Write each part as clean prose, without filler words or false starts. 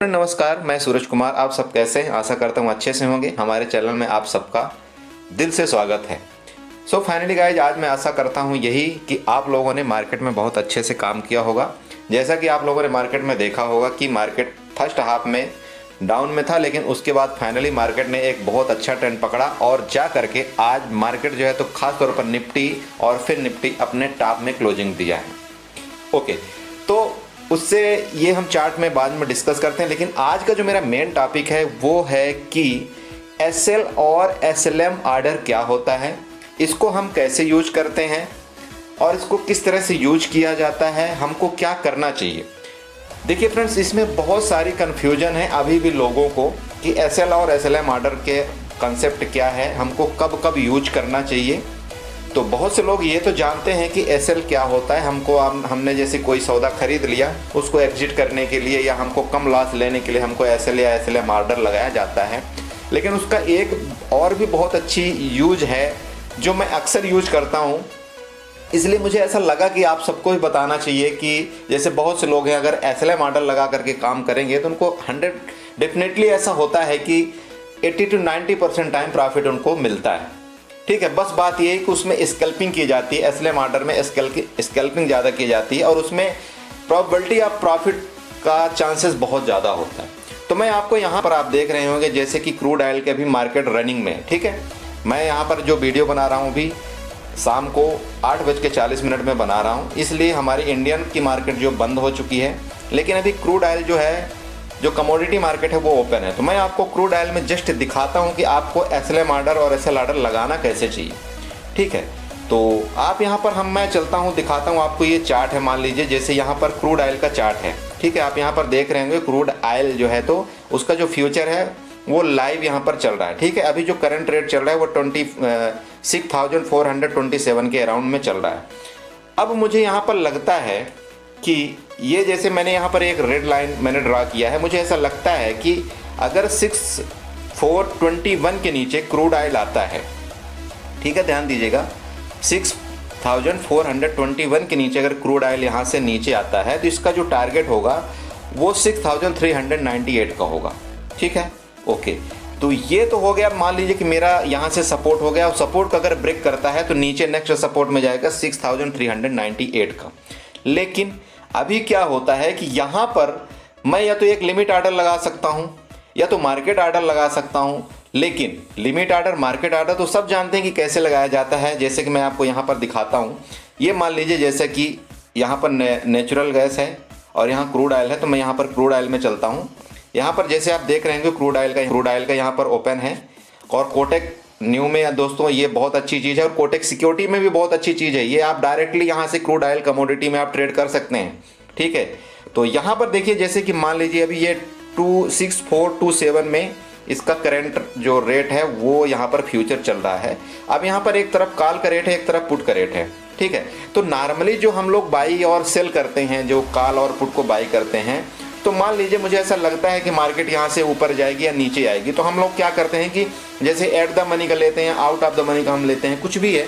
नमस्कार, मैं सूरज कुमार। आप सब कैसे हैं? आशा करता हूँ अच्छे से होंगे। हमारे चैनल में आप सबका दिल से स्वागत है। फाइनली गाइज, आज मैं आशा करता हूँ यही कि आप लोगों ने मार्केट में बहुत अच्छे से काम किया होगा। जैसा कि आप लोगों ने मार्केट में देखा होगा कि मार्केट फर्स्ट हाफ में डाउन में था, लेकिन उसके बाद फाइनली मार्केट ने एक बहुत अच्छा ट्रेंड पकड़ा और जा करके आज मार्केट जो है तो खास तौर पर निफ्टी और फिर निफ्टी अपने टॉप में क्लोजिंग दिया है। ओके, तो उससे ये हम चार्ट में बाद में डिस्कस करते हैं, लेकिन आज का जो मेरा मेन टॉपिक है वो है कि एसएल और एसएलएम ऑर्डर क्या होता है, इसको हम कैसे यूज करते हैं और इसको किस तरह से यूज किया जाता है, हमको क्या करना चाहिए। देखिए फ्रेंड्स, इसमें बहुत सारी कन्फ्यूजन है अभी भी लोगों को कि एसएल और एसएलएम ऑर्डर के कंसेप्ट क्या है, हमको कब कब यूज करना चाहिए। तो बहुत से लोग ये तो जानते हैं कि एसएल क्या होता है, हमने जैसे कोई सौदा खरीद लिया, उसको एग्जिट करने के लिए या हमको कम लॉस लेने के लिए हमको एसएल या एसएलएम ऑर्डर लगाया जाता है। लेकिन उसका एक और भी बहुत अच्छी यूज है जो मैं अक्सर यूज करता हूँ, इसलिए मुझे ऐसा लगा कि आप सबको भी बताना चाहिए कि जैसे बहुत से लोग हैं अगर एसएलएम ऑर्डर लगा करके काम करेंगे तो उनको 100 डेफिनेटली ऐसा होता है कि 80 to 90% टाइम प्रॉफिट उनको मिलता है। ठीक है, बस बात ये है कि उसमें स्कैल्पिंग की जाती है, एसएलएम ऑर्डर में स्कैल्पिंग ज़्यादा की जाती है और उसमें प्रोबेबिलिटी ऑफ प्रॉफिट का चांसेस बहुत ज़्यादा होता है। तो मैं आपको यहाँ पर आप देख रहे होंगे जैसे कि क्रूड ऑयल के अभी मार्केट रनिंग में, ठीक है, मैं यहाँ पर जो वीडियो बना रहा हूँ अभी शाम को 8:40 में बना रहा हूँ, इसलिए हमारी इंडियन की मार्केट जो बंद हो चुकी है, लेकिन अभी क्रूड ऑयल जो है, जो कमोडिटी मार्केट है वो ओपन है। तो मैं आपको क्रूड ऑयल में जस्ट दिखाता हूँ कि आपको एसएलएम ऑर्डर और एसएल ऑर्डर लगाना कैसे चाहिए। ठीक है, तो आप यहाँ पर मैं चलता हूँ, दिखाता हूँ आपको। ये चार्ट है, मान लीजिए जैसे यहाँ पर क्रूड ऑयल का चार्ट है। ठीक है, आप यहाँ पर देख रहे होंगे क्रूड ऑयल जो है तो उसका जो फ्यूचर है वो लाइव यहाँ पर चल रहा है। ठीक है, अभी जो करंट रेट चल रहा है वो 26,427 के अराउंड में चल रहा है। अब मुझे यहाँ पर लगता है कि ये जैसे मैंने यहाँ पर एक रेड लाइन मैंने ड्रा किया है, मुझे ऐसा लगता है कि अगर 6421 के नीचे क्रूड ऑयल आता है, ठीक है, ध्यान दीजिएगा, 6421 के नीचे अगर क्रूड ऑयल यहाँ से नीचे आता है तो इसका जो टारगेट होगा वो 6398 का होगा। ठीक है, ओके, तो ये तो हो गया। मान लीजिए कि मेरा यहाँ से सपोर्ट हो गया और सपोर्ट का अगर ब्रेक करता है तो नीचे नेक्स्ट सपोर्ट में जाएगा 6398 का। लेकिन अभी क्या होता है कि यहाँ पर मैं या तो एक लिमिट ऑर्डर लगा सकता हूँ या तो मार्केट ऑर्डर लगा सकता हूँ। लेकिन लिमिट ऑर्डर, मार्केट ऑर्डर तो सब जानते हैं कि कैसे लगाया जाता है। जैसे कि मैं आपको यहाँ पर दिखाता हूँ, ये मान लीजिए जैसे कि यहाँ पर नेचुरल गैस है और यहाँ क्रूड ऑयल है, तो मैं यहाँ पर क्रूड ऑयल में चलता हूँ। यहाँ पर जैसे आप देख रहे हैं क्रूड ऑयल का यहाँ पर ओपन है और कोटेक न्यू में दोस्तों ये बहुत अच्छी चीज़ है और कोटेक सिक्योरिटी में भी बहुत अच्छी चीज़ है। ये आप डायरेक्टली यहाँ से क्रूड ऑयल कमोडिटी में आप ट्रेड कर सकते हैं। ठीक है, तो यहाँ पर देखिए जैसे कि मान लीजिए अभी ये 26427 में इसका करंट जो रेट है वो यहाँ पर फ्यूचर चल रहा है। अब यहाँ पर एक तरफ कॉल का रेट है, एक तरफ पुट का रेट है। ठीक है, तो नॉर्मली जो हम लोग बाई और सेल करते हैं, जो कॉल और पुट को बाई करते हैं, तो मान लीजिए मुझे ऐसा लगता है कि मार्केट यहाँ से ऊपर जाएगी या नीचे आएगी, तो हम लोग क्या करते हैं कि जैसे एट द मनी का लेते हैं, आउट ऑफ द मनी का हम लेते हैं, कुछ भी है,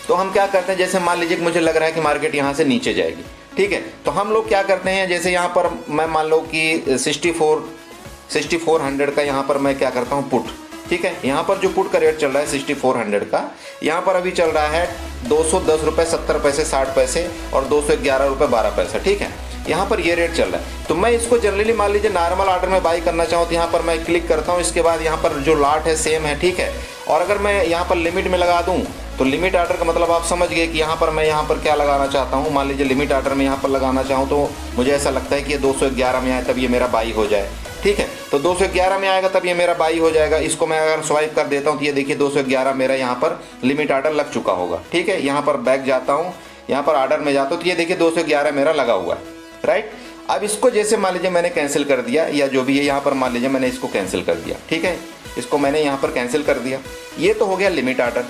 तो हम क्या करते हैं, जैसे मान लीजिए कि मुझे लग रहा है कि मार्केट यहाँ से नीचे जाएगी। ठीक है, तो हम लोग क्या करते हैं, जैसे यहाँ पर मैं मान लो कि 6400 का यहाँ पर मैं क्या करता हूँ पुट। ठीक है, यहाँ पर जो पुट का रेट चल रहा है 6400 का, यहाँ पर अभी चल रहा है 210 रुपये 70 पैसे 60 पैसे और 211 रुपये 12 पैसे। ठीक है, यहाँ पर ये रेट चल रहा है। तो मैं इसको जनरली मान लीजिए नॉर्मल ऑर्डर में बाई करना चाहूँ तो यहाँ पर मैं क्लिक करता हूँ। इसके बाद यहाँ पर जो लॉट है सेम है। ठीक है, और अगर मैं यहाँ पर लिमिट में लगा दूँ तो लिमिट ऑर्डर का मतलब आप समझ गए कि यहाँ पर मैं यहाँ पर क्या लगाना चाहता हूँ। मान लीजिए लिमिट ऑर्डर में यहाँ पर लगाना चाहूँ तो मुझे ऐसा लगता है कि ये 211 में आए तब ये मेरा बाई हो जाए। ठीक है, तो 211 में आएगा तब ये मेरा बाई हो जाएगा। इसको मैं अगर स्वाइप कर देता हूँ तो ये देखिए 211 मेरा यहाँ पर लिमिट ऑर्डर लग चुका होगा। ठीक है, यहाँ पर बैक जाता हूँ, यहाँ पर ऑर्डर में जाता हूँ तो ये देखिए 211 मेरा लगा हुआ है। राइट, अब इसको जैसे मान लीजिए मैंने कैंसिल कर दिया या जो भी है, यहाँ पर मान लीजिए मैंने इसको कैंसिल कर दिया। ठीक है, इसको मैंने यहाँ पर कैंसिल कर दिया। ये तो हो गया लिमिट ऑर्डर।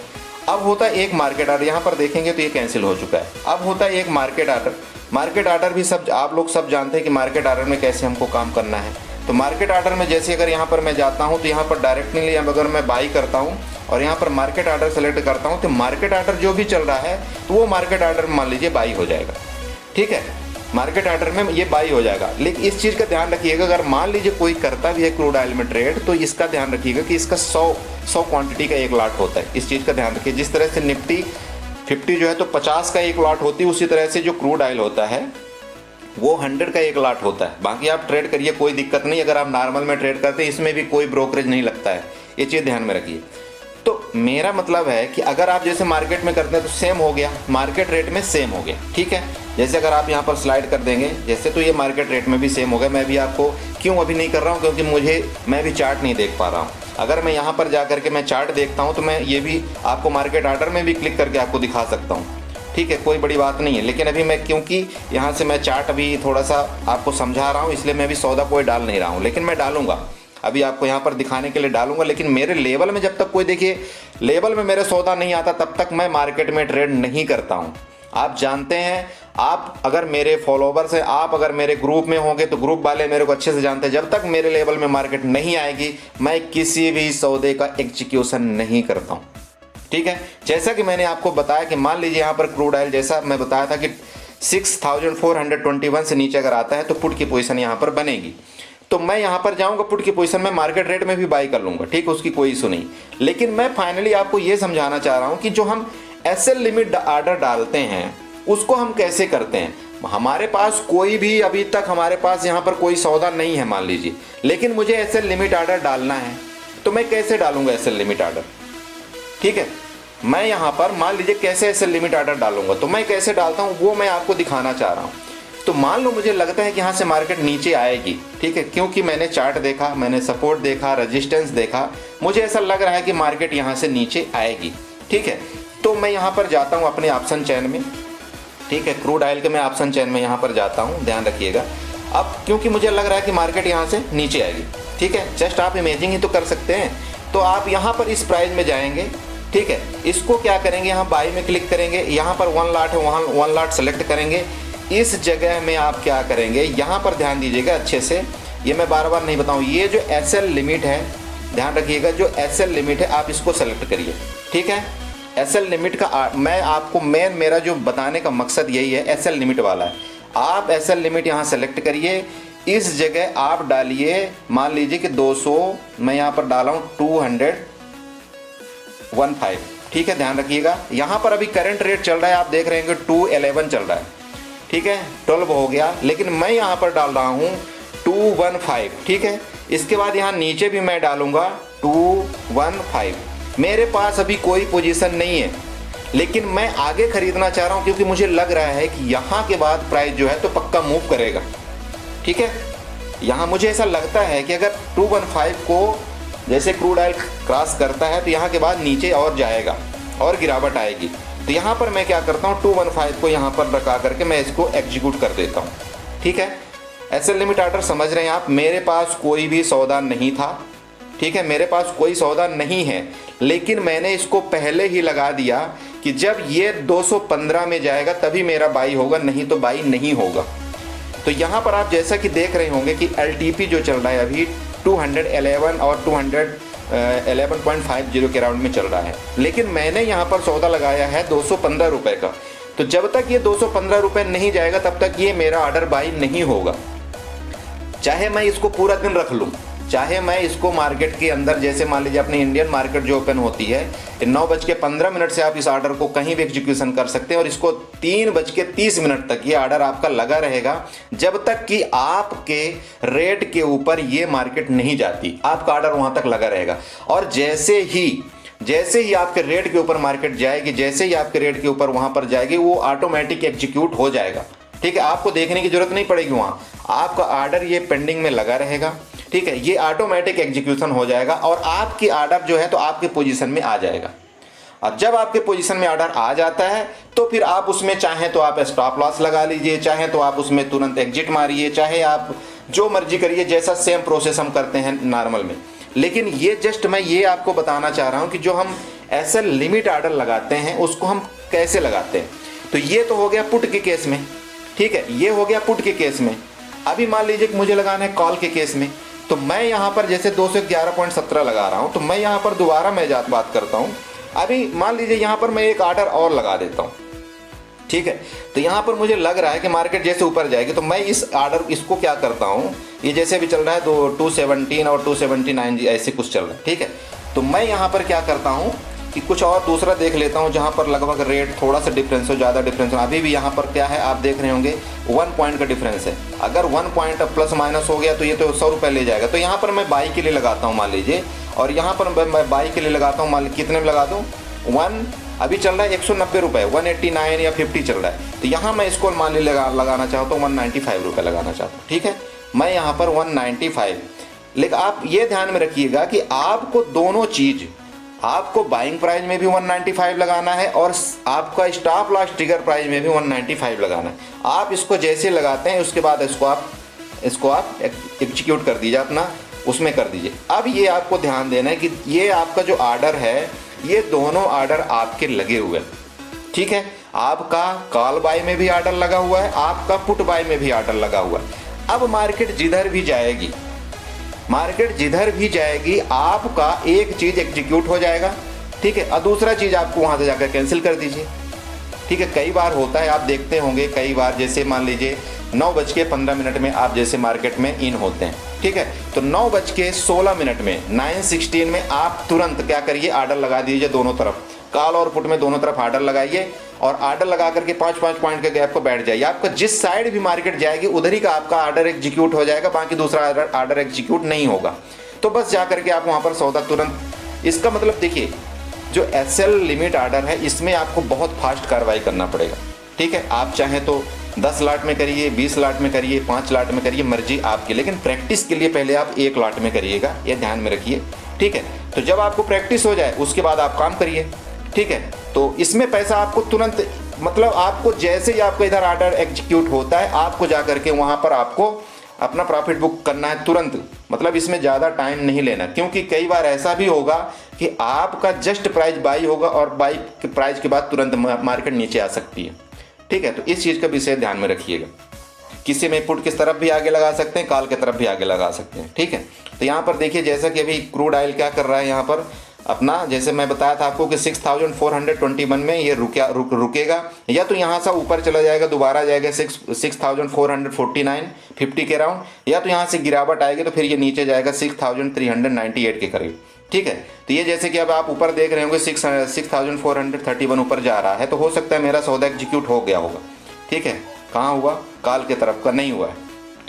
अब होता है एक मार्केट ऑर्डर, यहाँ पर देखेंगे तो ये कैंसिल हो चुका है। अब होता है एक मार्केट ऑर्डर। मार्केट ऑर्डर भी सब आप लोग सब जानते हैं कि मार्केट ऑर्डर में कैसे हमको काम करना है। तो मार्केट ऑर्डर में जैसे अगर यहाँ पर मैं जाता हूँ तो यहाँ पर डायरेक्टली अगर मैं बाई करता हूँ और यहाँ पर मार्केट ऑर्डर सेलेक्ट करता हूँ तो मार्केट ऑर्डर जो भी चल रहा है तो वो मार्केट ऑर्डर मान लीजिए बाई हो जाएगा। ठीक है, मार्केट ऑर्डर में ये बाई हो जाएगा। लेकिन इस चीज़ का ध्यान रखिएगा, अगर मान लीजिए कोई करता भी है क्रूड ऑयल में ट्रेड, तो इसका ध्यान रखिएगा कि इसका 100 क्वांटिटी का एक लॉट होता है। इस चीज़ का ध्यान रखिए। जिस तरह से निफ्टी 50 जो है तो 50 का एक लॉट होती है, उसी तरह से जो क्रूड ऑयल होता है वो 100 का एक लॉट होता है। बाकी आप ट्रेड करिए, कोई दिक्कत नहीं। अगर आप नॉर्मल में ट्रेड करते हैं, इसमें भी कोई ब्रोकरेज नहीं लगता है, ये चीज़ ध्यान में रखिए। तो मेरा मतलब है कि अगर आप जैसे मार्केट में करते हैं तो सेम हो गया, मार्केट रेट में सेम हो गया, ठीक है। जैसे अगर आप यहाँ पर स्लाइड कर देंगे जैसे, तो ये मार्केट रेट में भी सेम हो गया। मैं भी आपको क्यों अभी नहीं कर रहा हूँ, क्योंकि मैं भी चार्ट नहीं देख पा रहा हूँ। अगर मैं यहाँ पर जा करके मैं चार्ट देखता हूँ तो मैं ये भी आपको मार्केट ऑर्डर में भी क्लिक करके आपको दिखा सकता हूँ, ठीक है, कोई बड़ी बात नहीं है। लेकिन अभी मैं क्योंकि यहाँ से मैं चार्ट अभी थोड़ा सा आपको समझा रहा हूँ, इसलिए मैं अभी सौदा कोई डाल नहीं रहा हूँ, लेकिन मैं डालूंगा, अभी आपको यहाँ पर दिखाने के लिए डालूंगा। लेकिन मेरे लेवल में जब तक कोई, देखिए लेवल में मेरे सौदा नहीं आता तब तक मैं मार्केट में ट्रेड नहीं करता हूँ। आप जानते हैं, आप अगर मेरे फॉलोवर्स हैं, आप अगर मेरे ग्रुप में होंगे तो ग्रुप वाले मेरे को अच्छे से जानते हैं, जब तक मेरे लेवल में मार्केट नहीं आएगी मैं किसी भी सौदे का एग्जीक्यूशन नहीं करता हूँ, ठीक है। जैसा कि मैंने आपको बताया कि मान लीजिए यहाँ पर क्रूड ऑयल, जैसा मैं बताया था कि 6421 से नीचे अगर आता है तो पुट की पोजीशन यहाँ पर बनेगी, तो मैं यहाँ पर जाऊँगा पुट की पोजीशन में, मार्केट रेट में भी बाई कर लूँगा, ठीक, उसकी कोई इशू नहीं। लेकिन मैं फाइनली आपको ये समझाना चाह रहा हूँ कि जो हम एसएल लिमिट ऑर्डर डालते हैं उसको हम कैसे करते हैं। हमारे पास कोई भी अभी तक हमारे पास यहाँ पर कोई सौदा नहीं है मान लीजिए, लेकिन मुझे एसएल लिमिट ऑर्डर डालना है, तो मैं कैसे डालूंगा एसएल लिमिट ऑर्डर, ठीक है। मैं यहाँ पर मान लीजिए कैसे एसएल लिमिट ऑर्डर डालूंगा, तो मैं कैसे डालता हूँ वो मैं आपको दिखाना चाह रहा हूँ। तो मान लो मुझे लगता है कि यहाँ से मार्केट नीचे आएगी, ठीक है, क्योंकि मैंने चार्ट देखा, मैंने सपोर्ट देखा, रेजिस्टेंस देखा, मुझे ऐसा लग रहा है कि मार्केट यहाँ से नीचे आएगी, ठीक है। तो मैं यहाँ पर जाता हूँ अपने ऑप्शन चैन में, ठीक है, क्रूड ऑयल के मैं ऑप्शन चैन में यहाँ पर जाता हूँ, ध्यान रखिएगा। अब क्योंकि मुझे लग रहा है कि मार्केट यहाँ से नीचे आएगी, ठीक है, जस्ट आप इमेजिंग ही तो कर सकते हैं। तो आप यहाँ पर इस प्राइस में जाएंगे, ठीक है, इसको क्या करेंगे, यहाँ बाई में क्लिक करेंगे, यहाँ पर 1 लॉट है, वहाँ 1 लॉट सेलेक्ट करेंगे। इस जगह में आप क्या करेंगे, यहाँ पर ध्यान दीजिएगा अच्छे से, ये मैं बार बार नहीं बताऊँ, ये जो एसएल लिमिट है, ध्यान रखिएगा, जो एसएल लिमिट है आप इसको सेलेक्ट करिए, ठीक है। एसएल लिमिट का मैं आपको मेरा जो बताने का मकसद यही है, एसएल लिमिट वाला है। आप एसएल लिमिट यहाँ सेलेक्ट करिए, इस जगह आप डालिए, मान लीजिए कि 200, मैं यहाँ पर डाला हूँ 215, ठीक है, ध्यान रखिएगा। यहाँ पर अभी करंट रेट चल रहा है, आप देख रहे हैं कि 211 चल रहा है, ठीक है, 12 हो गया, लेकिन मैं यहाँ पर डाल रहा हूँ 215, ठीक है। इसके बाद यहाँ नीचे भी मैं डालूंगा 215। मेरे पास अभी कोई पोजीशन नहीं है, लेकिन मैं आगे खरीदना चाह रहा हूँ क्योंकि मुझे लग रहा है कि यहाँ के बाद प्राइस जो है तो पक्का मूव करेगा, ठीक है। यहाँ मुझे ऐसा लगता है कि अगर 215 को जैसे क्रूड ऑयल क्रॉस करता है तो यहाँ के बाद नीचे और जाएगा और गिरावट आएगी। तो यहाँ पर मैं क्या करता हूँ, 215 को यहाँ पर रखा करके मैं इसको एग्जीक्यूट कर देता हूँ, ठीक है। एसएल लिमिट ऑर्डर समझ रहे हैं आप, मेरे पास कोई भी सौदा नहीं था, ठीक है, मेरे पास कोई सौदा नहीं है, लेकिन मैंने इसको पहले ही लगा दिया कि जब ये 215 में जाएगा तभी मेरा बाई होगा, नहीं तो बाई नहीं होगा। तो यहाँ पर आप जैसा कि देख रहे होंगे कि एलटीपी जो चल रहा है अभी 211 और 211.50 के राउंड में चल रहा है, लेकिन मैंने यहाँ पर सौदा लगाया है 215 रुपये का। तो जब तक ये 215 रुपये नहीं जाएगा तब तक ये मेरा ऑर्डर बाई नहीं होगा। चाहे मैं इसको पूरा दिन रख लूँ, चाहे मैं इसको मार्केट के अंदर, जैसे मान लीजिए अपनी इंडियन मार्केट जो ओपन होती है 9:15 से आप इस ऑर्डर को कहीं भी एग्जीक्यूशन कर सकते हैं और इसको 3:30 तक ये ऑर्डर आपका लगा रहेगा, जब तक कि आपके रेट के ऊपर ये मार्केट नहीं जाती, आपका ऑर्डर वहां तक लगा रहेगा। और जैसे ही आपके रेट के ऊपर मार्केट जाएगी, जैसे ही आपके रेट के ऊपर वहां पर जाएगी, वो ऑटोमेटिक एग्जीक्यूट हो जाएगा, ठीक है। आपको देखने की जरूरत नहीं पड़ेगी, वहां आपका ऑर्डर ये पेंडिंग में लगा रहेगा, ठीक है, ये ऑटोमेटिक एग्जीक्यूशन हो जाएगा और आपकी ऑर्डर जो है तो आपके पोजीशन में आ जाएगा। और जब आपके पोजीशन में ऑर्डर आ जाता है तो फिर आप उसमें चाहें तो आप स्टॉप लॉस लगा लीजिए, चाहें तो आप उसमें तुरंत एग्जिट मारिए, चाहे आप जो मर्जी करिए, जैसा सेम प्रोसेस हम करते हैं नॉर्मल में। लेकिन ये जस्ट मैं ये आपको बताना चाह रहा हूँ कि जो हम एसएल लिमिट ऑर्डर लगाते हैं उसको हम कैसे लगाते हैं। तो ये तो हो गया पुट के केस में, ठीक है, ये हो गया पुट के केस में। अभी मान लीजिए कि मुझे लगाना है कॉल के केस में, तो मैं यहाँ पर जैसे 211.17 लगा रहा हूँ, तो मैं यहाँ पर दोबारा मैं बात करता हूँ। अभी मान लीजिए यहाँ पर मैं एक ऑर्डर और लगा देता हूँ, ठीक है। तो यहाँ पर मुझे लग रहा है कि मार्केट जैसे ऊपर जाएगी तो मैं इस ऑर्डर इसको क्या करता हूँ, ये जैसे भी चल रहा है 217 और 279 ऐसे कुछ चल रहा है, ठीक है। तो मैं यहाँ पर क्या करता हूँ कि कुछ और दूसरा देख लेता हूँ जहाँ पर लगभग रेट थोड़ा सा डिफरेंस हो, ज़्यादा डिफरेंस हो। अभी भी यहाँ पर क्या है आप देख रहे होंगे 1 पॉइंट का डिफरेंस है। अगर 1 पॉइंट प्लस माइनस हो गया तो ये तो 100 रुपये ले जाएगा। तो यहाँ पर मैं बाई के लिए लगाता हूँ मान लीजिए, और यहाँ पर मैं बाई के लिए लगाता हूँ, मान लीजिए कितने में लगा दूँ, 1 अभी चल रहा है 190 रुपये, 189 या 50 चल रहा है। तो यहाँ मैं इसको मान लीजिए लगाना चाहता हूँ 195 रुपये लगाना चाहता हूँ, ठीक है। मैं यहाँ पर 195, लेकिन आप ये ध्यान में रखिएगा कि आपको दोनों चीज़, आपको बाइंग प्राइस में भी 195 लगाना है और आपका स्टॉप लॉस ट्रिगर प्राइस में भी 195 लगाना है। आप इसको जैसे लगाते हैं उसके बाद इसको आप एग्जीक्यूट कर दीजिए, अपना उसमें कर दीजिए। अब ये आपको ध्यान देना है कि ये आपका जो ऑर्डर है, ये दोनों ऑर्डर आपके लगे हुए हैं, ठीक है। आपका कॉल बाय में भी ऑर्डर लगा हुआ है, आपका पुट बाय में भी ऑर्डर लगा हुआ है। अब मार्केट जिधर भी जाएगी, आपका एक चीज़ एग्जीक्यूट हो जाएगा, ठीक है, और दूसरा चीज़ आपको वहाँ से जाकर कैंसिल कर दीजिए, ठीक है। कई बार होता है, आप देखते होंगे कई बार, जैसे मान लीजिए 9:15 में आप जैसे मार्केट में इन होते हैं, ठीक है। तो 9:16 में 9:16 में आप तुरंत क्या करिए, ऑर्डर लगा दीजिए दोनों तरफ, कॉल और पुट में दोनों तरफ ऑर्डर लगाइए, और ऑर्डर लगा करके 5-5 पॉइंट के गैप को बैठ जाइए। आपका जिस साइड भी मार्केट जाएगी उधर ही का आपका ऑर्डर एग्जीक्यूट हो जाएगा, बाकी दूसरा ऑर्डर एग्जीक्यूट नहीं होगा। तो बस जा करके आप वहाँ पर सौदा तुरंत, इसका मतलब देखिए जो एसएल लिमिट ऑर्डर है इसमें आपको बहुत फास्ट कार्रवाई करना पड़ेगा, ठीक है। आप चाहें तो 10 लाट में करिए, 20 लाट में करिए, 5 लाट में करिए, मर्जी आपकी, लेकिन प्रैक्टिस के लिए पहले आप 1 लाट में करिएगा, ये ध्यान में रखिए, ठीक है। तो जब आपको प्रैक्टिस हो जाए उसके बाद आप काम करिए, ठीक है। तो इसमें पैसा आपको तुरंत, मतलब आपको जैसे ही आपका इधर ऑर्डर एग्जीक्यूट होता है आपको जा करके वहाँ पर आपको अपना प्रॉफिट बुक करना है तुरंत, मतलब इसमें ज़्यादा टाइम नहीं लेना, क्योंकि कई बार ऐसा भी होगा कि आपका जस्ट प्राइस बाई होगा और बाई के प्राइस के बाद तुरंत मार्केट नीचे आ सकती है, ठीक है। तो इस चीज़ का विषय ध्यान में रखिएगा। किसी में पुट किस तरफ भी आगे लगा सकते हैं, कॉल की तरफ भी आगे लगा सकते हैं, ठीक है। तो यहाँ पर देखिए जैसा कि अभी क्रूड ऑयल क्या कर रहा है, यहाँ पर अपना, जैसे मैं बताया था आपको कि 6421 में ये रुकेगा, या तो यहाँ से ऊपर चला जाएगा, दोबारा जाएगा 6449 50 के राउंड, या तो यहाँ से गिरावट आएगी तो फिर ये नीचे जाएगा 6398 के करीब, ठीक है। तो ये जैसे कि अब आप ऊपर देख रहे होंगे 6431 ऊपर जा रहा है, तो हो सकता है मेरा सौदा एग्जीक्यूट हो गया होगा, ठीक है। कहाँ हुआ, कॉल के तरफ का नहीं हुआ है,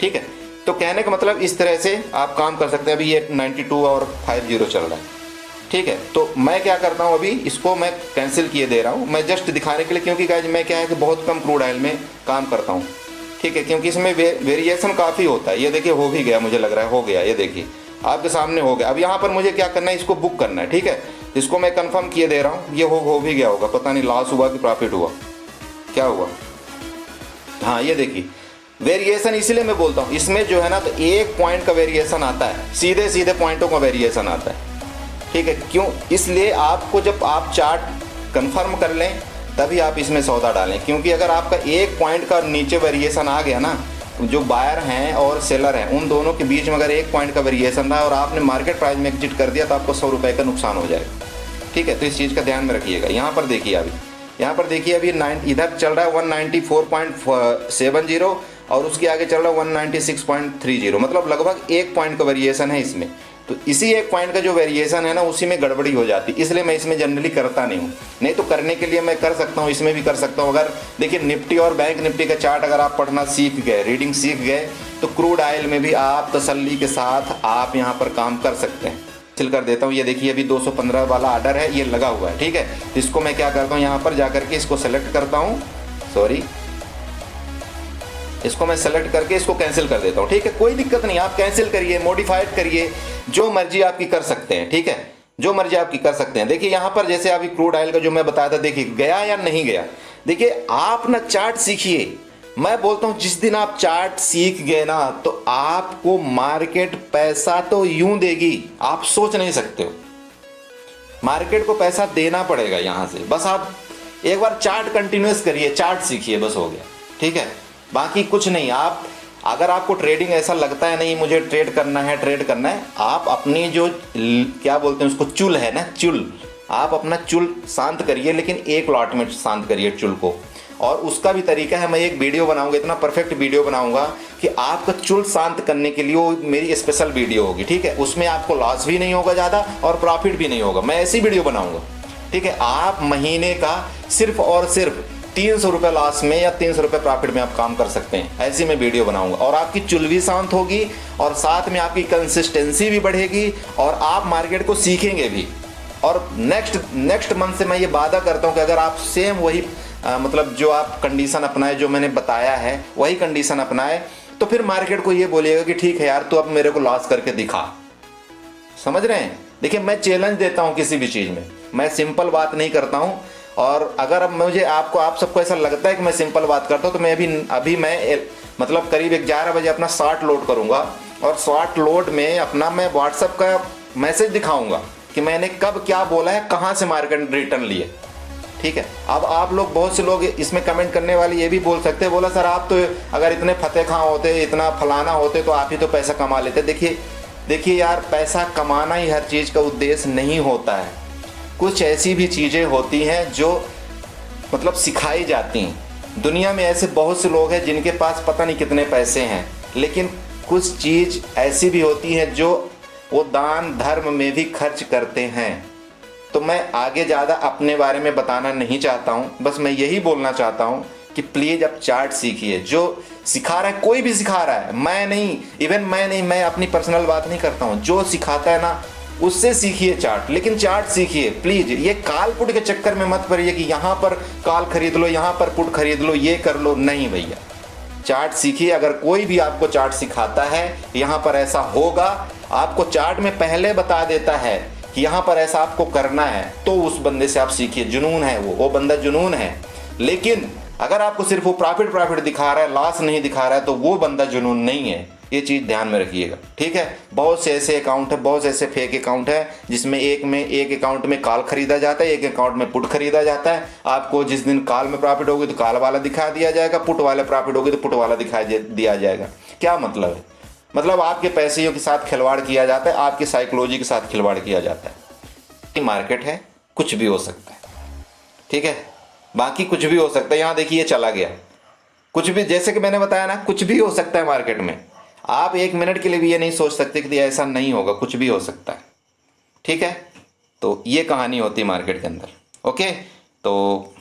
ठीक है। तो कहने का मतलब इस तरह से आप काम कर सकते हैं। अभी ये 92 और 50 चल रहा है, ठीक है। तो मैं क्या करता हूँ, अभी इसको मैं कैंसिल किए दे रहा हूँ, मैं जस्ट दिखाने के लिए, क्योंकि गाइस मैं क्या है कि बहुत कम क्रूड ऑयल में काम करता हूँ, ठीक है, क्योंकि इसमें वेरिएशन काफ़ी होता है। ये देखिए हो भी गया, मुझे लग रहा है हो गया, ये देखिए आपके सामने हो गया। अब यहाँ पर मुझे क्या करना है, इसको बुक करना है, ठीक है। इसको मैं कंफर्म किए दे रहा हूँ, ये हो भी गया होगा, पता नहीं लॉस हुआ कि प्रॉफिट हुआ, क्या हुआ। हाँ ये देखिए वेरिएशन, इसीलिए मैं बोलता हूँ इसमें जो है ना, तो 1 पॉइंट का वेरिएशन आता है, सीधे सीधे पॉइंटों का वेरिएशन आता है, ठीक है। क्यों, इसलिए आपको जब आप चार्ट कंफर्म कर लें तभी आप इसमें सौदा डालें, क्योंकि अगर आपका 1 पॉइंट का नीचे वेरिएशन आ गया ना, जो बायर हैं और सेलर हैं उन दोनों के बीच में अगर 1 पॉइंट का वेरिएशन रहा और आपने मार्केट प्राइस में एग्जिट कर दिया तो आपको 100 रुपये का नुकसान हो जाएगा, ठीक है। तो इस चीज़ का ध्यान में रखिएगा। यहाँ पर देखिए अभी इधर चल रहा है 194.70 और उसके आगे चल रहा है 196.30, मतलब लगभग 1 पॉइंट का वेरिएशन है इसमें। तो इसी 1 पॉइंट का जो वेरिएशन है ना, उसी में गड़बड़ी हो जाती है, इसलिए मैं इसमें जनरली करता नहीं हूँ। नहीं तो करने के लिए मैं कर सकता हूँ, इसमें भी कर सकता हूँ। अगर देखिए निफ्टी और बैंक निफ्टी का चार्ट अगर आप पढ़ना सीख गए, रीडिंग सीख गए, तो क्रूड ऑयल में भी आप तसल्ली के साथ आप यहाँ पर काम कर सकते हैं। फिल कर देता हूँ, ये देखिए अभी 215 वाला ऑर्डर है, ये लगा हुआ है, ठीक है। इसको मैं क्या करता हूँ, यहाँ पर जा करके इसको सेलेक्ट करता हूँ, इसको मैं सेलेक्ट करके इसको कैंसिल कर देता हूँ, ठीक है। कोई दिक्कत नहीं, आप कैंसिल करिए, मॉडिफाइड करिए, जो मर्जी आपकी कर सकते हैं, ठीक है, जो मर्जी आपकी कर सकते हैं। देखिए यहाँ पर जैसे अभी क्रूड ऑयल का जो मैं बताया था, देखिए गया या नहीं गया। देखिए आप ना चार्ट सीखिए, मैं बोलता हूँ जिस दिन आप चार्ट सीख गए ना, तो आपको मार्केट पैसा तो यूं देगी, आप सोच नहीं सकते हो। मार्केट को पैसा देना पड़ेगा यहाँ से, बस आप एक बार चार्ट कंटिन्यूस करिए, चार्ट सीखिए, बस हो गया, ठीक है। बाकी कुछ नहीं। आप अगर आपको ट्रेडिंग ऐसा लगता है नहीं मुझे ट्रेड करना है, आप अपनी जो क्या बोलते हैं उसको चुल है ना, चुल, आप अपना चुल शांत करिए, लेकिन 1 लॉट में शांत करिए चुल को, और उसका भी तरीका है, मैं एक वीडियो बनाऊंगा, इतना परफेक्ट वीडियो बनाऊंगा कि आपका चुल शांत करने के लिए वो मेरी स्पेशल वीडियो होगी, ठीक है। उसमें आपको लॉस भी नहीं होगा ज़्यादा और प्रॉफिट भी नहीं होगा, मैं ऐसी वीडियो बनाऊंगा, ठीक है। आप महीने का सिर्फ और सिर्फ 300 रुपये लॉस में या 300 रुपये प्रॉफिट में आप काम कर सकते हैं, ऐसी मैं वीडियो बनाऊंगा। और आपकी चुल भी शांत होगी और साथ में आपकी कंसिस्टेंसी भी बढ़ेगी और आप मार्केट को सीखेंगे भी। और नेक्स्ट मंथ से मैं ये वादा करता हूँ कि अगर आप सेम वही मतलब जो आप कंडीशन अपनाए, जो मैंने बताया है वही कंडीशन अपनाए, तो फिर मार्केट को ये बोलिएगा कि ठीक है यार, तो अब मेरे को लॉस करके दिखा। समझ रहे हैं? देखिए, मैं चैलेंज देता हूँ किसी भी चीज़ में, मैं सिंपल बात नहीं करता हूँ। और अगर अब मुझे आप सबको ऐसा लगता है कि मैं सिंपल बात करता हूँ, तो मैं अभी मैं मतलब करीब 11 बजे अपना शॉर्ट लोड करूँगा और शॉर्ट लोड में अपना मैं व्हाट्सएप का मैसेज दिखाऊंगा कि मैंने कब क्या बोला है, कहाँ से मार्केट रिटर्न लिए, ठीक है। अब आप लोग, बहुत से लोग इसमें कमेंट करने वाले ये भी बोल सकते हैं, बोला सर आप तो अगर इतने फतेह खां होते, इतना फलाना होते तो आप ही तो पैसा कमा लेते। देखिए यार, पैसा कमाना ही हर चीज़ का उद्देश्य नहीं होता है। कुछ ऐसी भी चीज़ें होती हैं जो मतलब सिखाई जाती हैं। दुनिया में ऐसे बहुत से लोग हैं जिनके पास पता नहीं कितने पैसे हैं, लेकिन कुछ चीज़ ऐसी भी होती हैं जो वो दान धर्म में भी खर्च करते हैं। तो मैं आगे ज़्यादा अपने बारे में बताना नहीं चाहता हूँ, बस मैं यही बोलना चाहता हूँ कि प्लीज़ आप चार्ट सीखिए। जो सिखा रहा है, कोई भी सिखा रहा है, मैं अपनी पर्सनल बात नहीं करता हूँ, जो सिखाता है ना उससे सीखिए चार्ट, लेकिन चार्ट सीखिए प्लीज़। ये काल पुट के चक्कर में मत पड़िए कि यहाँ पर काल खरीद लो, यहाँ पर पुट खरीद लो, ये कर लो, नहीं भैया। चार्ट सीखिए। अगर कोई भी आपको चार्ट सिखाता है यहाँ पर ऐसा होगा, आपको चार्ट में पहले बता देता है कि यहाँ पर ऐसा आपको करना है, तो उस बंदे से आप सीखिए। जुनून है वो बंदा जुनून है। लेकिन अगर आपको सिर्फ वो प्रॉफिट दिखा रहा है, लॉस नहीं दिखा रहा है, तो वो बंदा जुनून नहीं है। ये चीज़ ध्यान में रखिएगा, ठीक है। बहुत से ऐसे अकाउंट है, बहुत से ऐसे फेक अकाउंट है जिसमें एक अकाउंट में कॉल खरीदा जाता है, एक अकाउंट में पुट खरीदा जाता है। आपको जिस दिन कॉल में प्रॉफिट होगी तो कॉल वाला दिखा दिया जाएगा, पुट वाले प्रॉफिट होगी तो पुट वाला दिखा दिया जाएगा। क्या मतलब है? मतलब आपके पैसों के साथ खिलवाड़ किया जाता है, आपकी साइकोलॉजी के साथ खिलवाड़ किया जाता है। ये मार्केट है, कुछ भी हो सकता है, ठीक है। बाकी कुछ भी हो सकता है। यहाँ देखिए, ये चला गया, कुछ भी, जैसे कि मैंने बताया ना, कुछ भी हो सकता है मार्केट में। आप एक मिनट के लिए भी ये नहीं सोच सकते कि ऐसा नहीं होगा, कुछ भी हो सकता है, ठीक है। तो ये कहानी होती है मार्केट के अंदर। ओके, तो